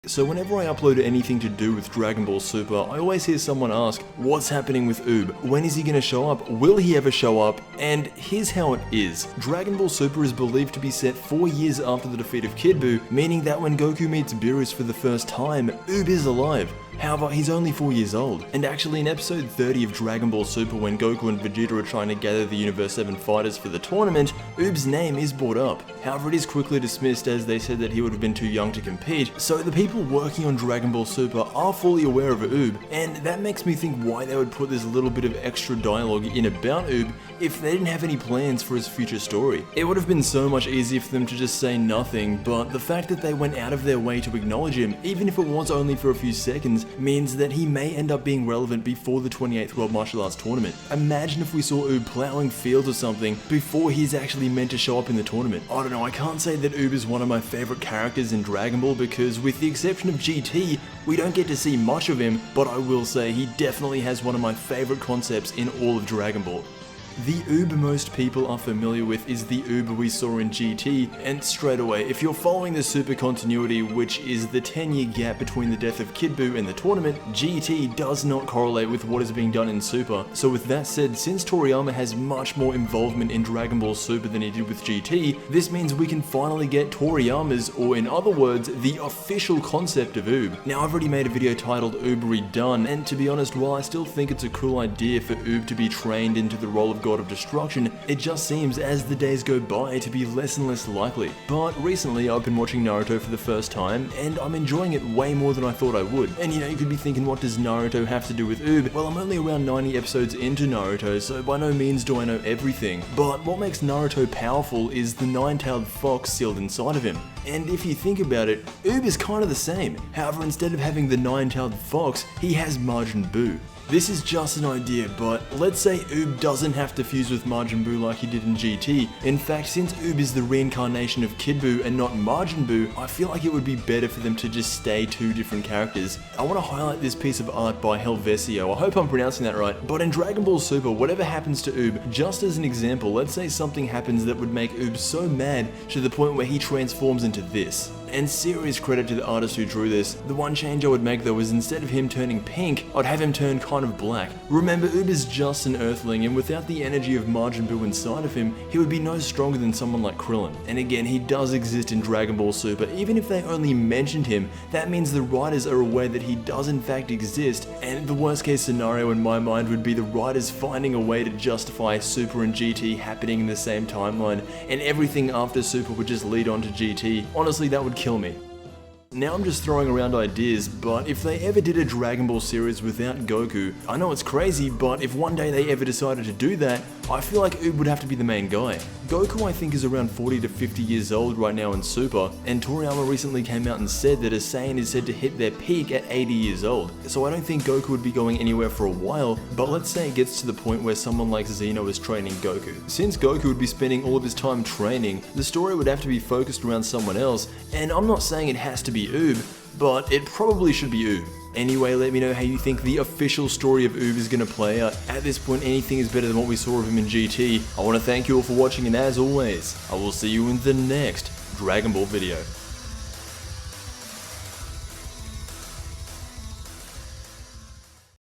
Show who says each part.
Speaker 1: So whenever I upload anything to do with Dragon Ball Super, I always hear someone ask, what's happening with Oob? When is he gonna show up? Will he ever show up? And here's how it is. Dragon Ball Super is believed to be set 4 years after the defeat of Kid Buu, meaning that when Goku meets Beerus for the first time, Oob is alive. However, he's only 4 years old, and actually in episode 30 of Dragon Ball Super, when Goku and Vegeta are trying to gather the Universe 7 fighters for the tournament, Oob's name is brought up. However, it is quickly dismissed as they said that he would have been too young to compete, so the people working on Dragon Ball Super are fully aware of Oob, and that makes me think why they would put this little bit of extra dialogue in about Oob if they didn't have any plans for his future story. It would have been so much easier for them to just say nothing, but the fact that they went out of their way to acknowledge him, even if it was only for a few seconds, means that he may end up being relevant before the 28th World Martial Arts Tournament. Imagine if we saw Oob plowing fields or something before he's actually meant to show up in the tournament. I don't know, I can't say that Oob is one of my favorite characters in Dragon Ball because with the exception of GT, we don't get to see much of him, but I will say he definitely has one of my favorite concepts in all of Dragon Ball. The Oob most people are familiar with is the Oob we saw in GT, and straight away, if you're following the Super continuity, which is the 10-year gap between the death of Kid Buu and the tournament, GT does not correlate with what is being done in Super. So with that said, since Toriyama has much more involvement in Dragon Ball Super than he did with GT, this means we can finally get Toriyama's, or in other words, the official concept of Oob. Now I've already made a video titled Oob Redone, and to be honest, while I still think it's a cool idea for Oob to be trained into the role of God of Destruction, it just seems as the days go by to be less and less likely. But recently I've been watching Naruto for the first time, and I'm enjoying it way more than I thought I would. And you know, you could be thinking, what does Naruto have to do with Oob? Well, I'm only around 90 episodes into Naruto, so by no means do I know everything. But what makes Naruto powerful is the nine-tailed fox sealed inside of him. And if you think about it, Oob is kind of the same. However, instead of having the nine-tailed fox, he has Majin Buu. This is just an idea, but let's say Oob doesn't have to fuse with Majin Buu like he did in GT. In fact, since Oob is the reincarnation of Kid Buu and not Majin Buu, I feel like it would be better for them to just stay two different characters. I want to highlight this piece of art by Helvesio, I hope I'm pronouncing that right, but in Dragon Ball Super, whatever happens to Oob, just as an example, let's say something happens that would make Oob so mad to the point where he transforms into this. And serious credit to the artist who drew this. The one change I would make though is instead of him turning pink, I'd have him turn kind of black. Remember, Oob is just an earthling, and without the energy of Majin Buu inside of him, he would be no stronger than someone like Krillin. And again, he does exist in Dragon Ball Super. Even if they only mentioned him, that means the writers are aware that he does in fact exist, and the worst case scenario in my mind would be the writers finding a way to justify Super and GT happening in the same timeline, and everything after Super would just lead on to GT. Honestly, that would kill me. Now I'm just throwing around ideas, but if they ever did a Dragon Ball series without Goku, I know it's crazy, but if one day they ever decided to do that, I feel like Oob would have to be the main guy. Goku I think is around 40 to 50 years old right now in Super, and Toriyama recently came out and said that a Saiyan is said to hit their peak at 80 years old. So I don't think Goku would be going anywhere for a while, but let's say it gets to the point where someone like Xeno is training Goku. Since Goku would be spending all of his time training, the story would have to be focused around someone else, and I'm not saying it has to be Oob, but it probably should be Oob. Anyway, let me know how you think the official story of Oob is going to play out. At this point, anything is better than what we saw of him in GT. I want to thank you all for watching, and as always, I will see you in the next Dragon Ball video.